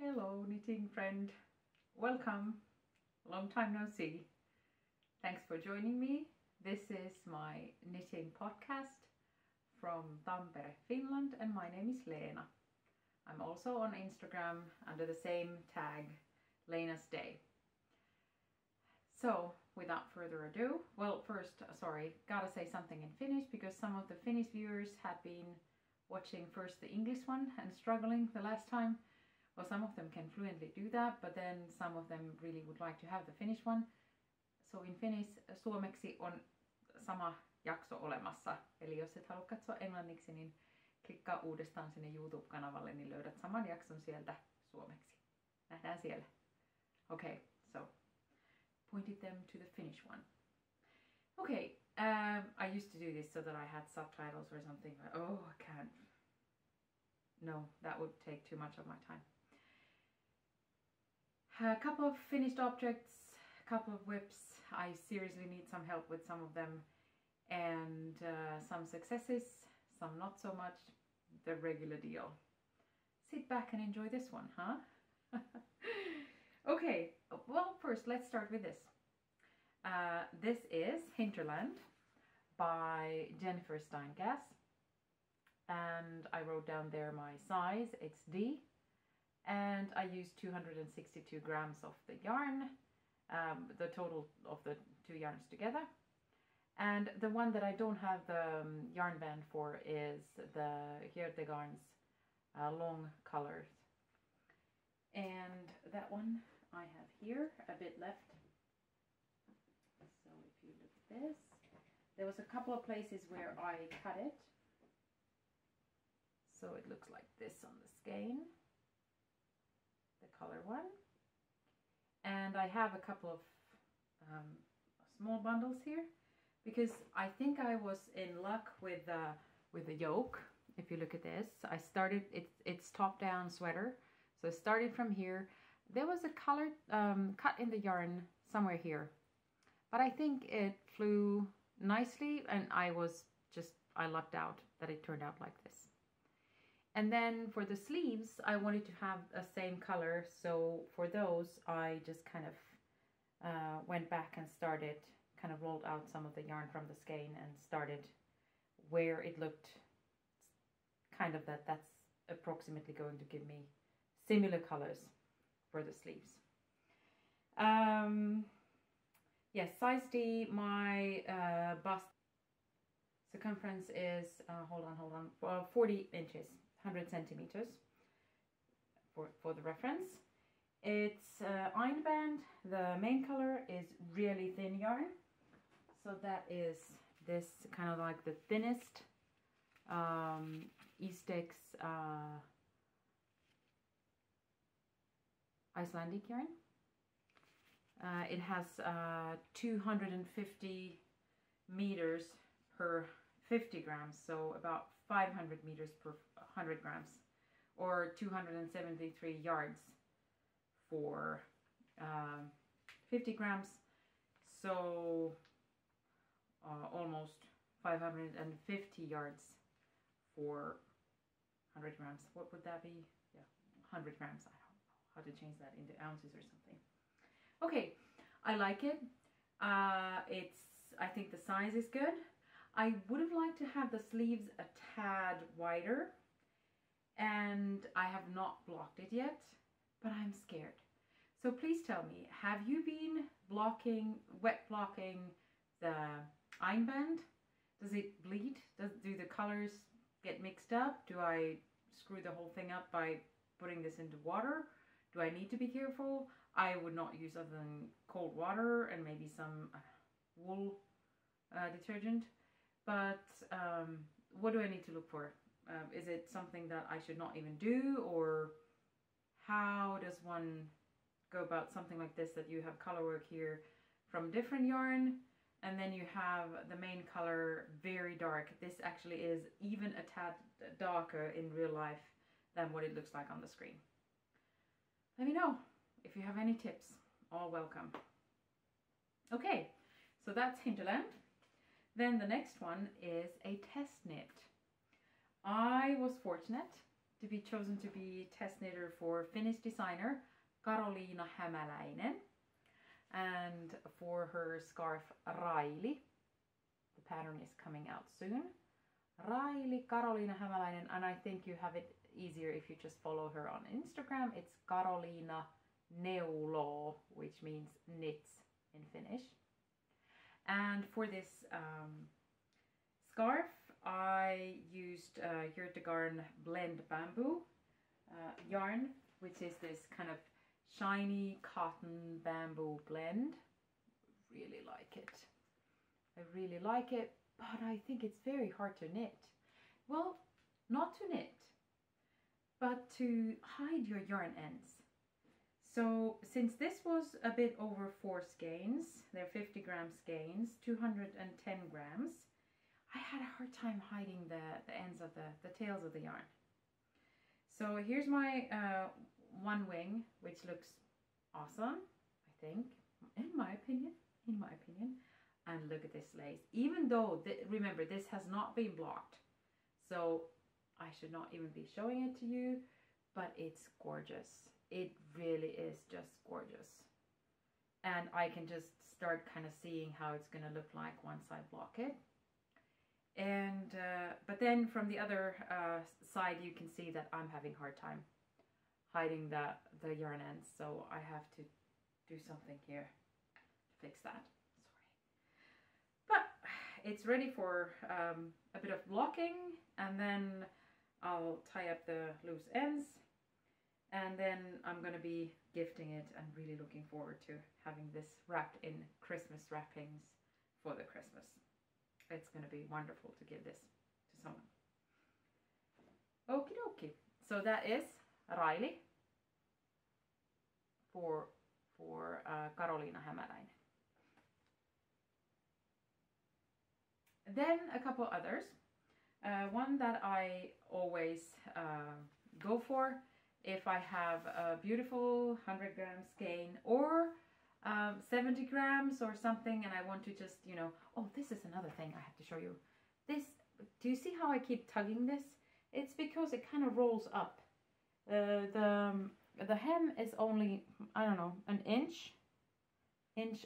Hello knitting friend, welcome, long time no see. Thanks for joining me. This is my knitting podcast from Tampere, Finland, and my name is Leena. I'm also on Instagram under the same tag, Leenasday. So without further ado, well first, sorry, gotta say something in Finnish because some of the Finnish viewers had been watching first the English one and struggling the last time. Well, some of them can fluently do that, but then some of them really would like to have the Finnish one. So in Finnish, suomeksi on sama jakso olemassa. Eli jos et halua katsoa englanniksi, niin klikkaa uudestaan sinne YouTube-kanavalle, niin löydät saman jakson sieltä suomeksi. Nähdään siellä. Okay, so pointed them to the Finnish one. Okay, I used to do this so that I had subtitles or something, but oh, I can't. No, that would take too much of my time. A couple of finished objects, a couple of whips. I seriously need some help with some of them, and some successes, some not so much, the regular deal. Sit back and enjoy this one, huh? Okay, well first let's start with this. This is Hinterland by Jennifer Steingass, and I wrote down there my size, it's D, and I used 262 grams of the yarn, the total of the two yarns together. And the one that I don't have the yarn band for is the Hjertegarn's LongColors. And that one I have here, a bit left. So if you look at this, there was a couple of places where I cut it. So it looks like this on the skein, the color one. And I have a couple of small bundles here because I think I was in luck with the yoke. If you look at this, I started, it's top-down sweater. So I started from here. There was a color cut in the yarn somewhere here, but I think it flew nicely and I lucked out that it turned out like this. And then for the sleeves, I wanted to have the same color. So for those, I just kind of went back and started, kind of rolled out some of the yarn from the skein and started where it looked kind of that's approximately going to give me similar colors for the sleeves. Yes, size D, my bust circumference is, hold on, 40 inches, 100 centimeters for the reference. It's Einband. The main color is really thin yarn. So that is this kind of like the thinnest Istex Icelandic yarn. It has 250 meters per 50 grams, so about 500 meters per 100 grams, or 273 yards for 50 grams, so almost 550 yards for 100 grams. What would that be? Yeah, 100 grams. I don't know how to change that into ounces or something. Okay, I like it. I think the size is good. I would have liked to have the sleeves a tad wider, and I have not blocked it yet, but I'm scared. So please tell me, have you been wet blocking the Einband? Does it bleed? Do the colors get mixed up? Do I screw the whole thing up by putting this into water? Do I need to be careful? I would not use other than cold water and maybe some wool detergent. But what do I need to look for? Is it something that I should not even do? Or how does one go about something like this, that you have color work here from different yarn and then you have the main color very dark? This actually is even a tad darker in real life than what it looks like on the screen. Let me know if you have any tips, all welcome. Okay, so that's Hinterland. Then the next one is a test knit. I was fortunate to be chosen to be test knitter for Finnish designer Karoliina Hämäläinen, and for her scarf Raili. The pattern is coming out soon. Karoliina Hämäläinen, and I think you have it easier if you just follow her on Instagram. It's Karoliina Neuloo, which means knits in Finnish. And for this scarf, I used Hjertegarn blend bamboo yarn, which is this kind of shiny cotton bamboo blend. Really like it. I really like it, but I think it's very hard to knit. Well, not to knit, but to hide your yarn ends. So since this was a bit over 4 skeins, they're 50 gram skeins, 210 grams, I had a hard time hiding the ends of the tails of the yarn. So here's my one wing, which looks awesome, I think, in my opinion. And look at this lace. Even though, remember, this has not been blocked, so I should not even be showing it to you, but it's gorgeous. It really is just gorgeous. And I can just start kind of seeing how it's going to look like once I block it. And but then from the other side, you can see that I'm having a hard time hiding the yarn ends, so I have to do something here to fix that. Sorry, but it's ready for a bit of blocking, and then I'll tie up the loose ends, and then I'm gonna be gifting it, and really looking forward to having this wrapped in Christmas wrappings for the Christmas. It's going to be wonderful to give this to someone. Okie dokie. So that is Raili for Karoliina Hämäläinen. Then a couple others. One that I always go for if I have a beautiful 100 gram skein or 70 grams or something, and I want to just, you know, oh, this is another thing I have to show you. This, do you see how I keep tugging this? It's because it kind of rolls up. The hem is only, I don't know, an inch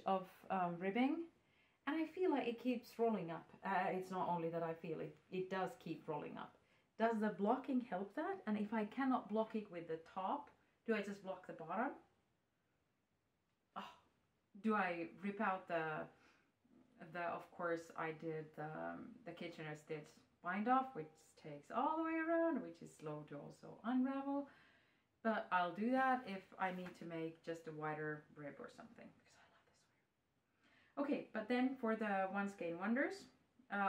of ribbing, and I feel like it keeps rolling up. It's not only that I feel it, it does keep rolling up. Does the blocking help that? And if I cannot block it with the top, do I just block the bottom? Do I rip out the of course I did the Kitchener stitch bind off, which takes all the way around, which is slow to also unravel, but I'll do that if I need to make just a wider rib or something, because I love this way. Okay, but then for the one skein wonders,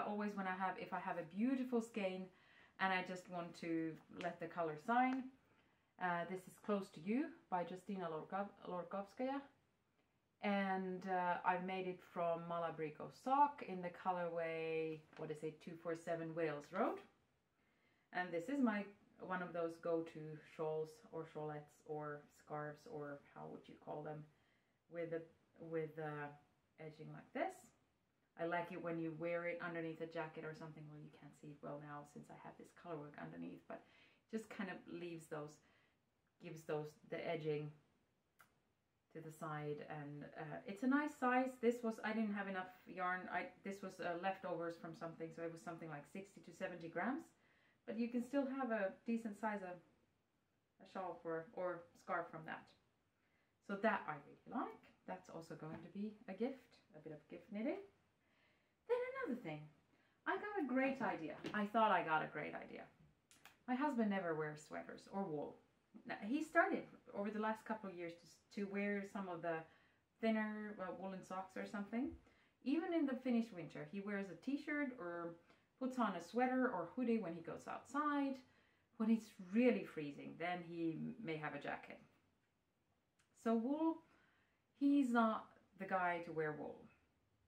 always when if I have a beautiful skein and I just want to let the color shine, this is Close to You by Justyna Lorkowska. And I've made it from Malabgrigo sock in the colorway, what is it, 247 Wales Road. And this is one of those go-to shawls or shawlettes or scarves, or how would you call them, with edging like this. I like it when you wear it underneath a jacket or something. Well, you can't see it well now since I have this colorwork underneath, but just kind of leaves those, gives those the edging to the side, and it's a nice size. This was, I didn't have enough yarn. This was leftovers from something, so it was something like 60 to 70 grams. But you can still have a decent size of a shawl or scarf from that. So that I really like. That's also going to be a gift, a bit of gift knitting. Then another thing, I got a great idea. I thought I got a great idea. My husband never wears sweaters or wool. Now, he started over the last couple of years to wear some of the thinner woolen socks or something. Even in the Finnish winter, he wears a t-shirt or puts on a sweater or hoodie when he goes outside. When it's really freezing, then he may have a jacket. So wool, he's not the guy to wear wool.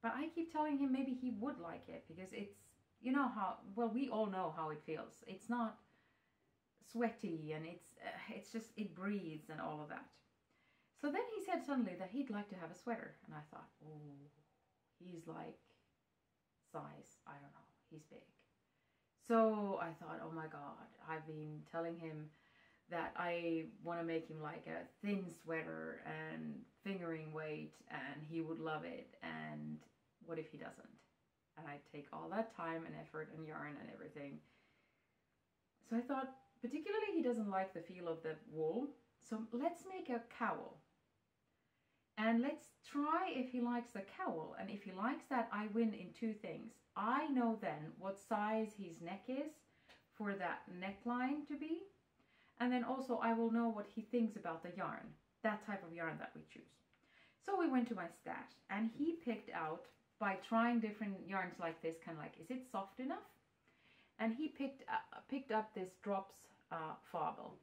But I keep telling him maybe he would like it, because it's, you know how, well, we all know how it feels. It's not sweaty, and it's just, it breathes and all of that. So then he said suddenly that he'd like to have a sweater, and I thought, oh, he's like size, I don't know, he's big. So I thought, oh my god, I've been telling him that I want to make him like a thin sweater and fingering weight, and he would love it, and what if he doesn't? And I take all that time and effort and yarn and everything. So I thought, particularly he doesn't like the feel of the wool, so let's make a cowl. And let's try if he likes the cowl, and if he likes that, I win in two things. I know then what size his neck is for that neckline to be, and then also I will know what he thinks about the yarn, that type of yarn that we choose. So we went to my stash, and he picked out, by trying different yarns like this, kind of like, is it soft enough? And he picked up this Drops Fabel.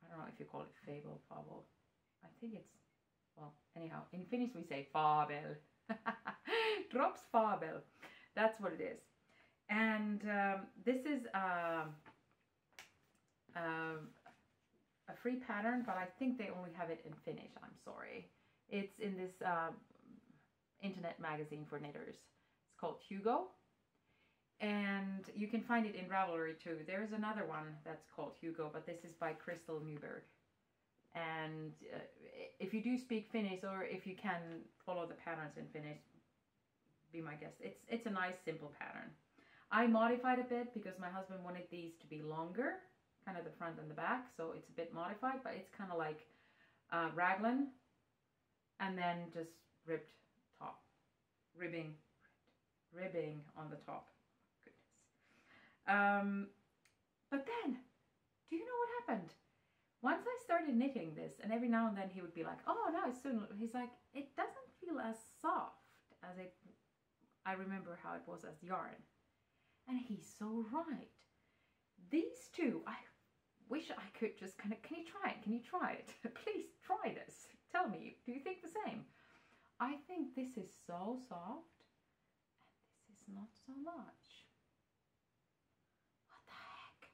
I don't know if you call it Fabel, Fabel. I think it's, well, anyhow, in Finnish we say Fabel. Drops Fabel. That's what it is. And this is a free pattern, but I think they only have it in Finnish. I'm sorry. It's in this internet magazine for knitters. It's called Hugo. And you can find it in Ravelry too. There's another one that's called Hugo, but this is by Kristel Nyberg. And if you do speak Finnish, or if you can follow the patterns in Finnish, be my guest. It's a nice, simple pattern. I modified a bit because my husband wanted these to be longer, kind of the front and the back, so it's a bit modified, but it's kind of like raglan, and then just ribbed top, ribbing on the top. Goodness. But then, do you know what happened? Once I started knitting this, and every now and then he would be like, oh, no, it's soon. He's like, it doesn't feel as soft as I remember how it was as yarn. And he's so right. These two, I wish I could just kind of, can you try it? Can you try it? Please try this. Tell me, do you think the same? I think this is so soft, and this is not so much. What the heck?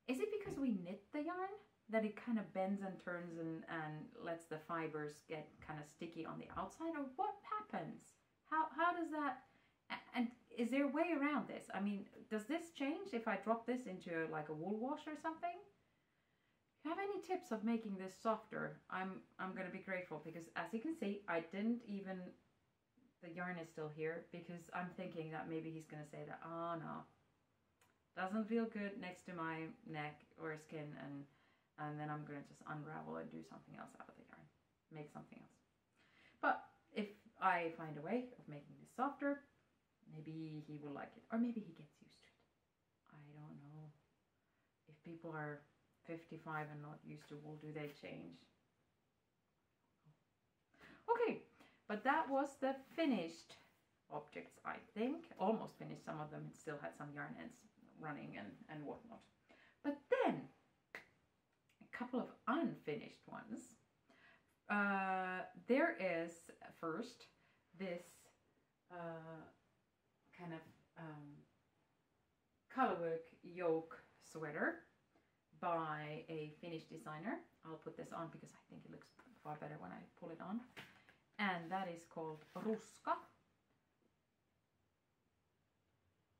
Is it because we knit the yarn that it kind of bends and turns and lets the fibers get kind of sticky on the outside, or what happens? How does that, and is there a way around this? I mean, does this change if I drop this into like a wool wash or something? If you have any tips of making this softer, I'm going to be grateful, because as you can see, I didn't even, the yarn is still here, because I'm thinking that maybe he's going to say that, oh no, doesn't feel good next to my neck or skin, and then I'm going to just unravel and do something else out of the yarn, make something else. But if I find a way of making this softer, maybe he will like it, or maybe he gets used to it. I don't know. If people are 55 and not used to wool, do they change? Okay, but that was the finished objects, I think. Almost finished. Some of them still had some yarn ends running and whatnot. But then, a couple of unfinished ones. There is first this kind of colorwork yoke sweater by a Finnish designer. I'll put this on because I think it looks far better when I pull it on. And that is called Ruska,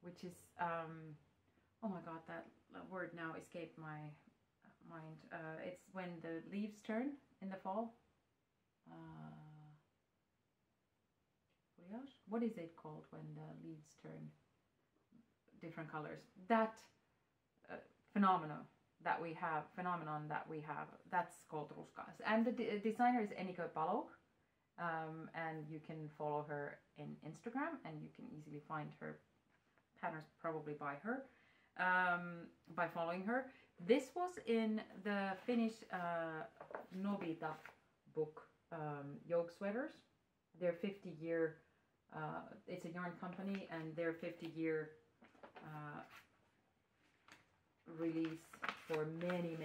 which is, oh my god, that word now escaped my mind. It's when the leaves turn in the fall. What is it called when the leaves turn different colors? That phenomenon that we have, that's called Ruska. And the designer is Enikö Balough, and you can follow her in Instagram, and you can easily find her patterns probably by her, by following her. This was in the Finnish Novita book, yoke sweaters. Their 50-year, it's a yarn company, and their 50-year release for many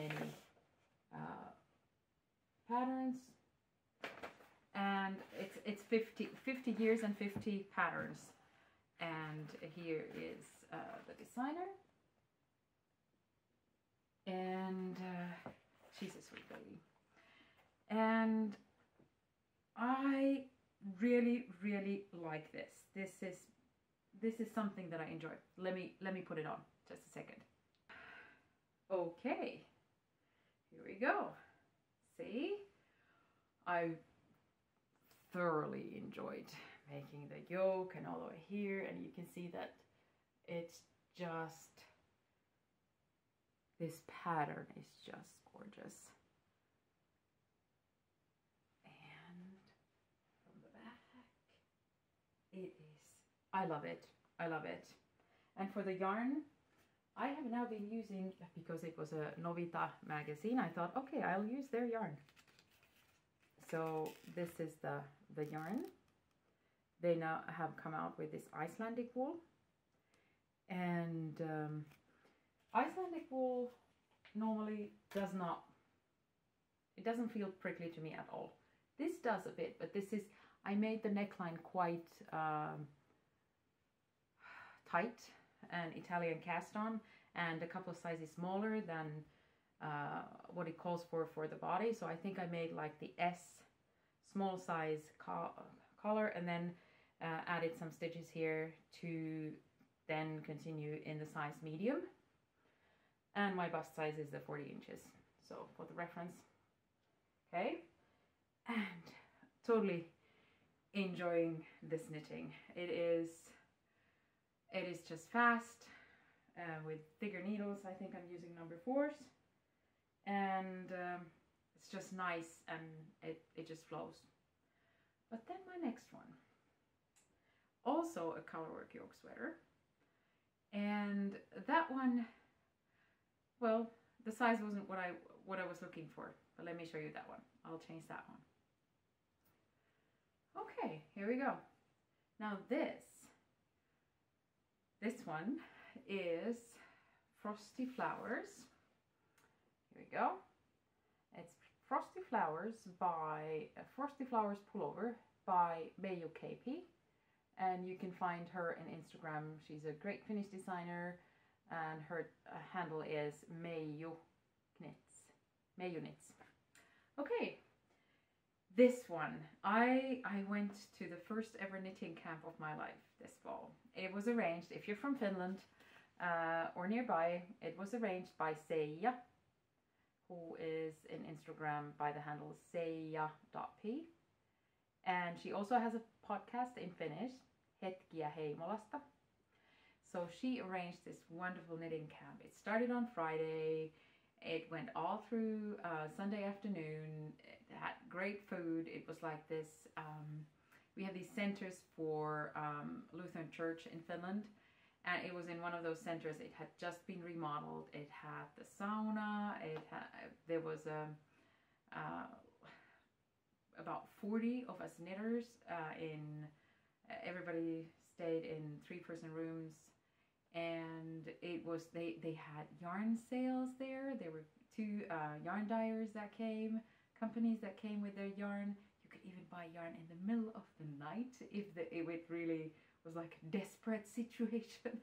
patterns, and it's 50 years and 50 patterns. And here is the designer, and she's a sweet lady, and I really like this. This is this is something that I enjoy. Let me put it on just a second. Okay, here we go. See, I thoroughly enjoyed making the yoke and all the way here, and you can see that it's just, this pattern is just gorgeous. And from the back, it is, I love it, I love it. And for the yarn, I have now been using, because it was a Novita magazine, I thought, okay, I'll use their yarn. So this is the yarn. They now have come out with this Icelandic wool. And Icelandic wool normally does not, it doesn't feel prickly to me at all. This does a bit, but this is, I made the neckline quite tight and Italian cast on, and a couple of sizes smaller than what it calls for the body. So I think I made like the S small size collar, and then added some stitches here to then continue in the size medium. And my bust size is the 40 inches. So for the reference, okay. And totally enjoying this knitting. It is just fast with thicker needles. I think I'm using number 4s, and it's just nice, and it just flows. But then my next one, also a colorwork yoke sweater, and that one, well, the size wasn't what I was looking for, but let me show you that one. I'll change that one. Okay, here we go. Now this one is Frosty Flowers. Here we go. It's Frosty Flowers by Frosty Flowers Pullover by Meiju K-P, and you can find her on Instagram. She's a great Finnish designer, and her handle is Meiju Knits. Okay, this one, I went to the first ever knitting camp of my life this fall. It was arranged, if you're from Finland or nearby, it was arranged by Seija, who is in Instagram by the handle seija.p. And she also has a podcast in Finnish, Hetkiä Heimolasta. So she arranged this wonderful knitting camp. It started on Friday. It went all through Sunday afternoon. It had great food. It was like this, we have these centers for Lutheran Church in Finland. And it was in one of those centers. It had just been remodeled. It had the sauna. There was about 40 of us knitters. Everybody stayed in 3-person rooms. And it was, they had yarn sales there. There were 2 yarn dyers that came, companies that came with their yarn. You could even buy yarn in the middle of the night if it really was like a desperate situation.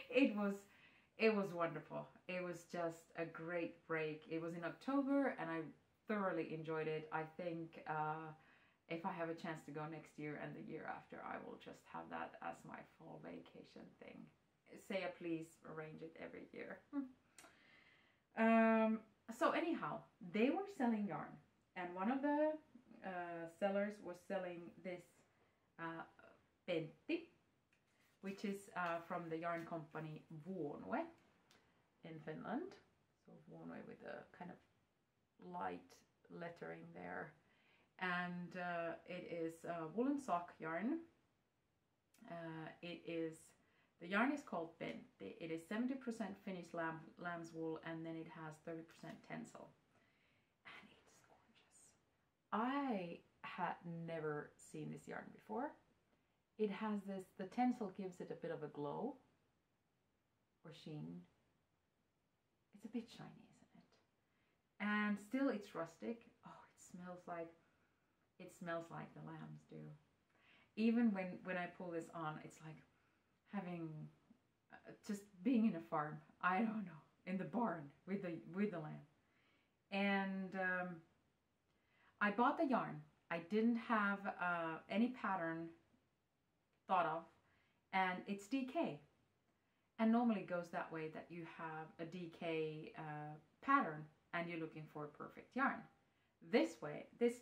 It was wonderful. It was just a great break. It was in October, and I thoroughly enjoyed it. I think if I have a chance to go next year and the year after, I will just have that as my fall vacation thing. Seija, please arrange it every year. So anyhow, they were selling yarn, and one of the sellers was selling this pentti, which is from the yarn company Vuonue in Finland. So Vuonue with a kind of light lettering there. And it is woolen sock yarn. The yarn is called pentti. It is 70% Finnish lamb's wool, and then it has 30% tencel. And it's gorgeous. I had never seen this yarn before. It has this, the tencel gives it a bit of a glow or sheen. It's a bit shiny, isn't it? And still it's rustic. Oh, it smells like the lambs do. Even when I pull this on, it's like having just being in a farm. I don't know, in the barn with the lamb. And I bought the yarn. I didn't have any pattern thought of, and it's DK. And normally it goes that way, that you have a DK pattern and you're looking for a perfect yarn. This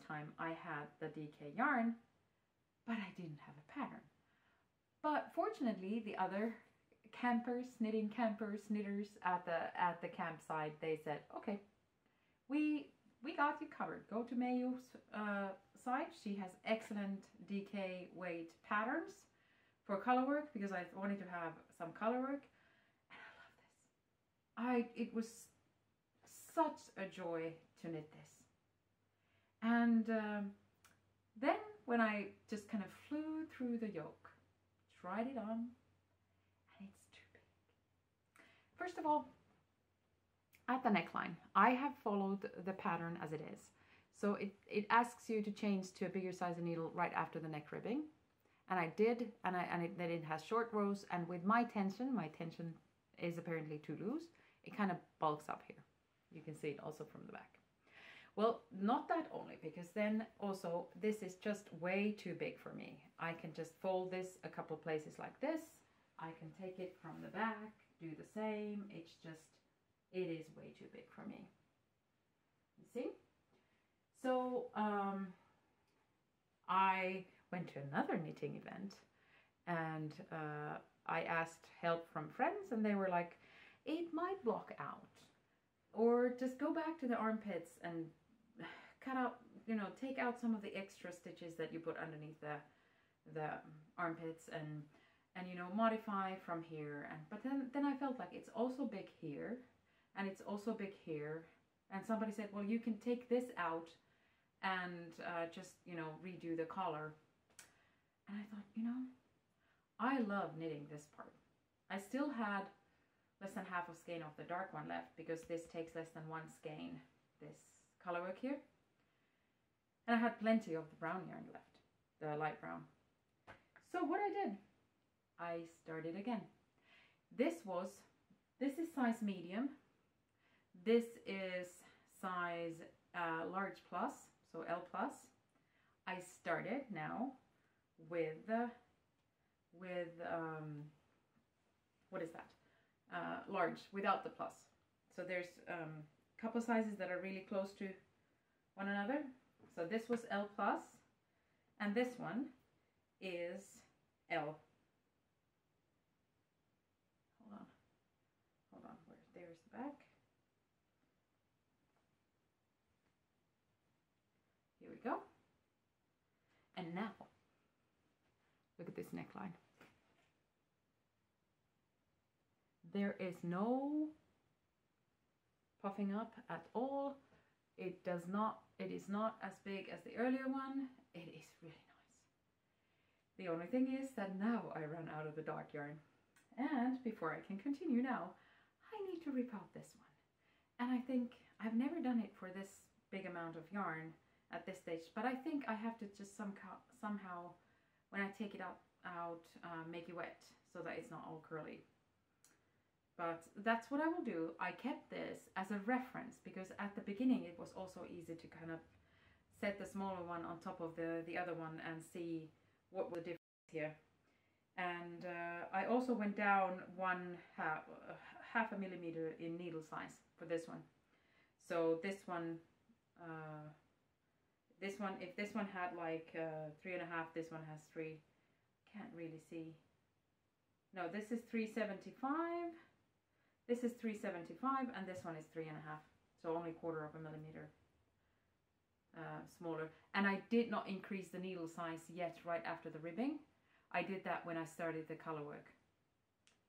time I had the DK yarn, but I didn't have a pattern. But fortunately, the other knitting knitters at the campsite, they said, okay, we got you covered. Go to Meiju's site. She has excellent DK weight patterns for color work, because I wanted to have some color work, and I love this. It was such a joy to knit this. And then when I just kind of flew through the yoke, tried it on, and it's too big. First of all, at the neckline, I have followed the pattern as it is. So it asks you to change to a bigger size of needle right after the neck ribbing. And I did, and then it has short rows, and with my tension is apparently too loose. It kind of bulks up here. You can see it also from the back. Well, not that only, because then also this is just way too big for me. I can just fold this a couple of places like this. I can take it from the back, do the same. It is way too big for me. You see? So I went to another knitting event, and I asked help from friends, and they were like, it might block out, or just go back to the armpits and cut out, take out some of the extra stitches that you put underneath the armpits, and modify from here. But then I felt like it's also big here, and it's also big here, and somebody said, well, you can take this out and just redo the collar. And I thought, I love knitting this part. I still had less than half of skein of the dark one left, because this takes less than 1 skein, this color work here. And I had plenty of the brown yarn left, the light brown. So what I did, I started again. This is size medium. This is size large plus, so L plus. I started now with what is that? Large without the plus. So there's a couple sizes that are really close to one another. So this was L plus, and this one is L. Hold on, there's the back. Here we go. And now, look at this neckline. There is no puffing up at all. It is not as big as the earlier one. It is really nice. The only thing is that now I run out of the dark yarn. And before I can continue now, I need to rip out this one. And I think I've never done it for this big amount of yarn at this stage, but I think I have to just somehow when I take it out, make it wet so that it's not all curly. But that's what I will do. I kept this as a reference, because at the beginning it was also easy to kind of set the smaller one on top of the other one and see what was the difference here. And I also went down half a millimeter in needle size for this one. So this one, if this one had like 3.5, this one has 3. Can't really see. No, this is 375. This is 375, and this one is 3.5. So only 1/4 millimeter smaller. And I did not increase the needle size yet right after the ribbing. I did that when I started the color work.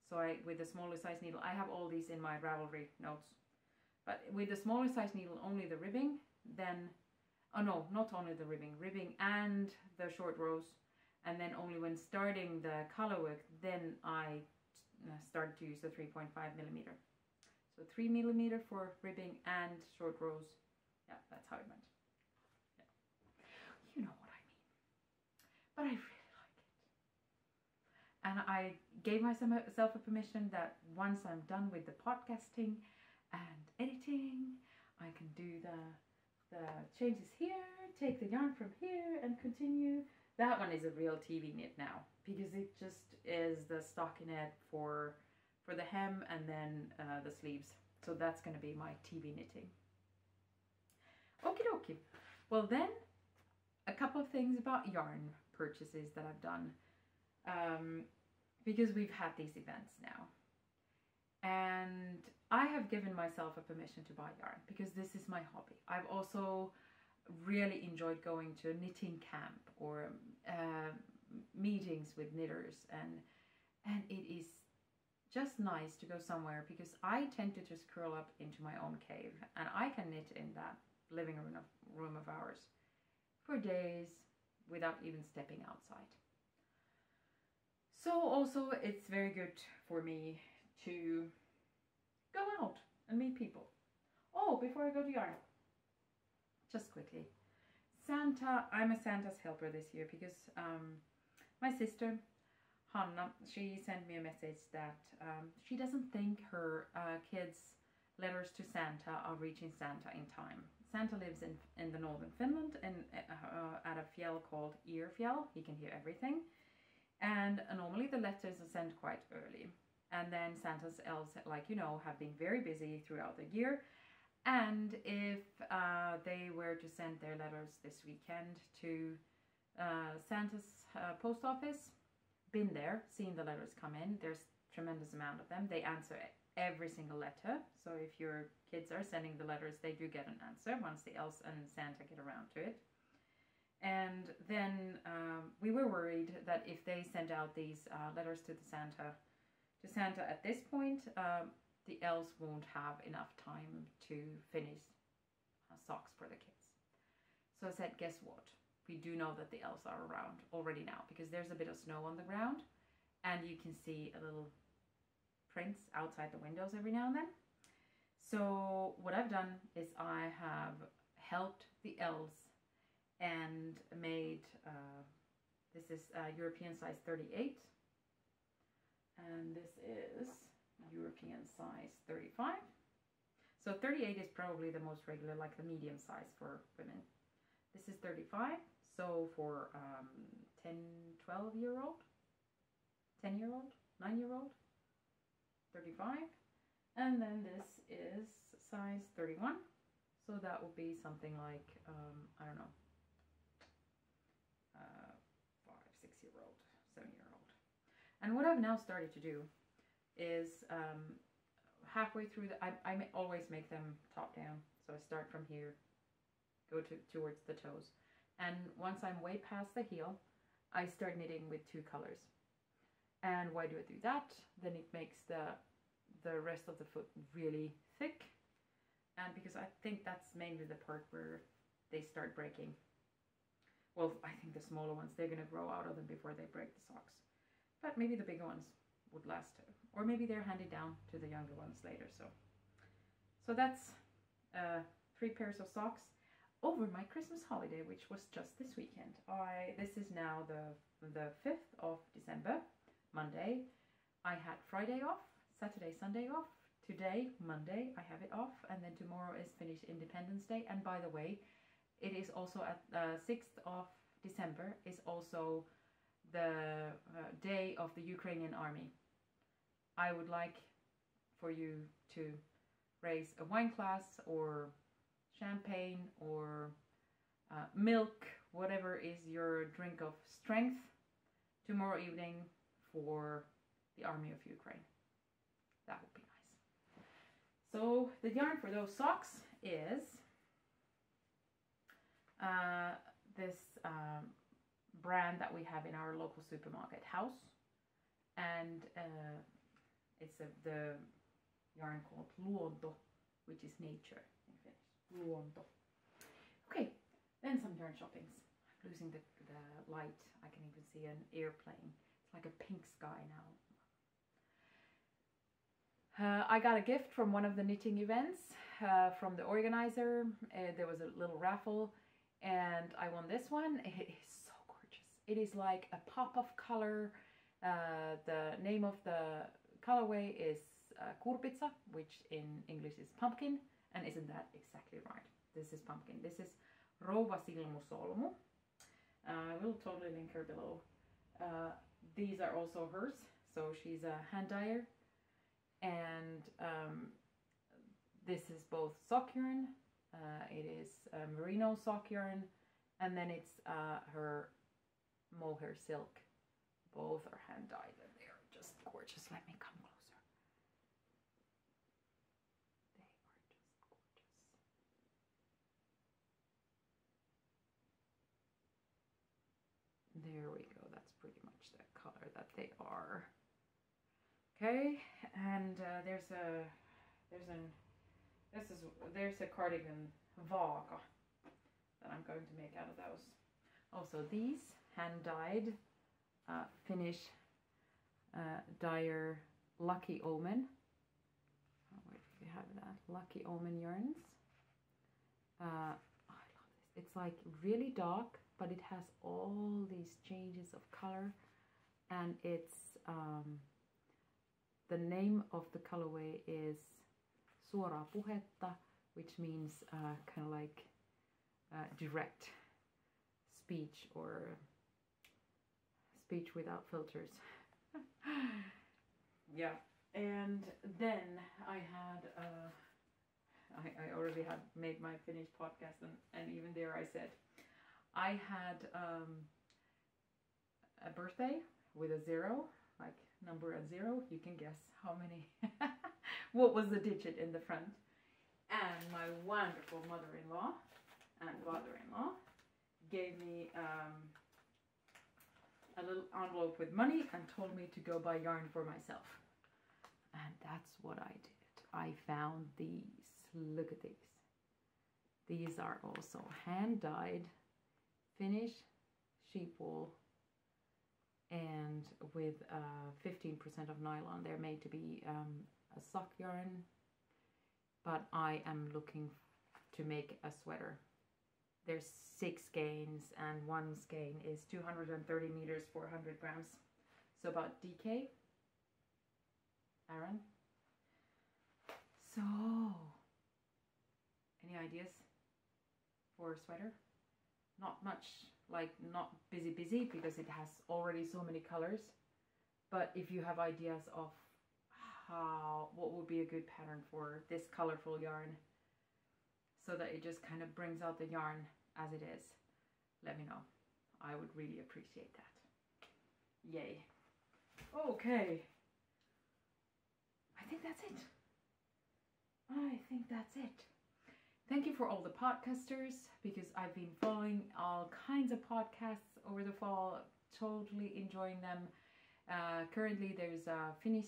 So with the smaller size needle, I have all these in my Ravelry notes. But with the smaller size needle, only the ribbing, then, oh no, not only the ribbing and the short rows. And then only when starting the color work, then I started to use the 3.5 millimeter. So 3 millimeter for ribbing and short rows. Yeah, that's how it went. Yeah. You know what I mean. But I really like it. And I gave myself a permission that once I'm done with the podcasting and editing, I can do the changes here, take the yarn from here and continue That one is a real TV knit now, because it just is the stockinette for the hem and then the sleeves. So that's going to be my TV knitting. Okie dokie. Well then, a couple of things about yarn purchases that I've done. Because we've had these events now. And I have given myself a permission to buy yarn because this is my hobby. I've also really enjoyed going to a knitting camp or meetings with knitters, and it is just nice to go somewhere because I tend to just curl up into my own cave and I can knit in that living room of ours for days without even stepping outside. So also it's very good for me to go out and meet people. Oh, before I go to yarn, just quickly, Santa, I'm a Santa's helper this year because my sister Hanna, she sent me a message that she doesn't think her kids' letters to Santa are reaching Santa in time. Santa lives in the northern Finland and at a fjell called Earfjell. He can hear everything. And normally the letters are sent quite early. And then Santa's elves, like you know, have been very busy throughout the year. And if they were to send their letters this weekend to Santa's post office, been there, seen the letters come in, there's tremendous amount of them. They answer every single letter. So if your kids are sending the letters, they do get an answer once the elves and Santa get around to it. And then we were worried that if they send out these letters to Santa at this point, the elves won't have enough time to finish socks for the kids. So I said, guess what? We do know that the elves are around already now because there's a bit of snow on the ground and you can see a little prints outside the windows every now and then. So what I've done is I have helped the elves and made, this is European size 38 and this is European size 35. So 38 is probably the most regular, like the medium size for women. This is 35, so for 10, 12-year-old, 10-year-old, 9-year-old, 35. And then this is size 31, so that would be something like, I don't know, 5, 6-year-old, 7-year-old. And what I've now started to do is halfway through, I always make them top down, so I start from here, go towards the toes, and once I'm way past the heel, I start knitting with 2 colors. And why do I do that? Then it makes the rest of the foot really thick, and because I think that's mainly the part where they start breaking. Well, I think the smaller ones, they're gonna grow out of them before they break the socks, but maybe the bigger ones would last, or maybe they're handed down to the younger ones later. So that's 3 pairs of socks over my Christmas holiday, which was just this weekend. This is now the 5th of December, Monday. I had Friday off, Saturday, Sunday off. Today, Monday, I have it off, and then tomorrow is Finnish Independence Day. And by the way, it is also at 6th of December is also the day of the Ukrainian army. I would like for you to raise a wine glass or champagne or milk, whatever is your drink of strength, tomorrow evening for the army of Ukraine. That would be nice. So the yarn for those socks is this brand that we have in our local supermarket house, and it's the yarn called Luonto, which is nature in Finnish. Luonto. Okay, then some yarn shoppings. I'm losing the light. I can even see an airplane. It's like a pink sky now. I got a gift from one of the knitting events from the organizer. There was a little raffle and I won this one. It is so gorgeous. It is like a pop of color. The name of the colorway is kurpitsa, which in English is pumpkin, and isn't that exactly right? This is pumpkin. This is Silmusolmu. I will totally link her below. These are also hers, so she's a hand dyer, and this is both sock yarn. It is merino sock yarn, and then it's her MohairSilkki. Both are hand dyed, and they are just gorgeous. Let me come closer. They are just gorgeous. There we go. That's pretty much the color that they are. Okay, and there's a cardigan vaga that I'm going to make out of those. Also, these hand dyed Finnish dyer Lucky Omen. Oh, where do we have that? Lucky Omen yarns. I love this. It's like really dark, but it has all these changes of color, and it's the name of the colorway is Suoraa puhetta, which means kind of like direct speech or speech without filters. Yeah, and then I had I already had made my Finnish podcast, and even there I said I had a birthday with a 0, like number at 0. You can guess how many what was the digit in the front. And my wonderful mother-in-law and father-in-law gave me a little envelope with money and told me to go buy yarn for myself. And that's what I did. I found these. Look at these. These are also hand-dyed Finnish sheep wool, and with 15% of nylon. They're made to be a sock yarn, but I am looking to make a sweater. There's 6 skeins, and one skein is 230 meters, 400 grams. So about DK. Aaron. So, any ideas for a sweater? Not much, like not busy because it has already so many colors. But if you have ideas of what would be a good pattern for this colorful yarn, so that it just kind of brings out the yarn as it is, let me know. I would really appreciate that. Yay. Okay. I think that's it. I think that's it. Thank you for all the podcasters, because I've been following all kinds of podcasts over the fall, totally enjoying them. Currently there's a Finnish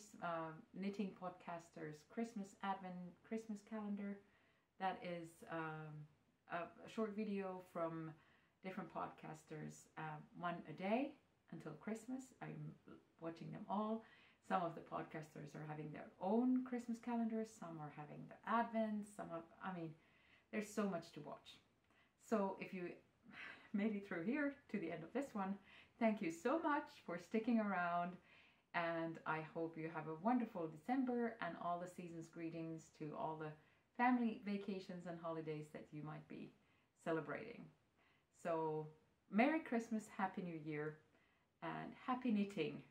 knitting podcasters Christmas Advent Christmas calendar. That is a short video from different podcasters, one a day until Christmas. I'm watching them all. Some of the podcasters are having their own Christmas calendars, some are having the Advent, there's so much to watch. So if you made it through here to the end of this one, thank you so much for sticking around, and I hope you have a wonderful December and all the season's greetings to all the family vacations and holidays that you might be celebrating. So Merry Christmas, Happy New Year, and happy knitting!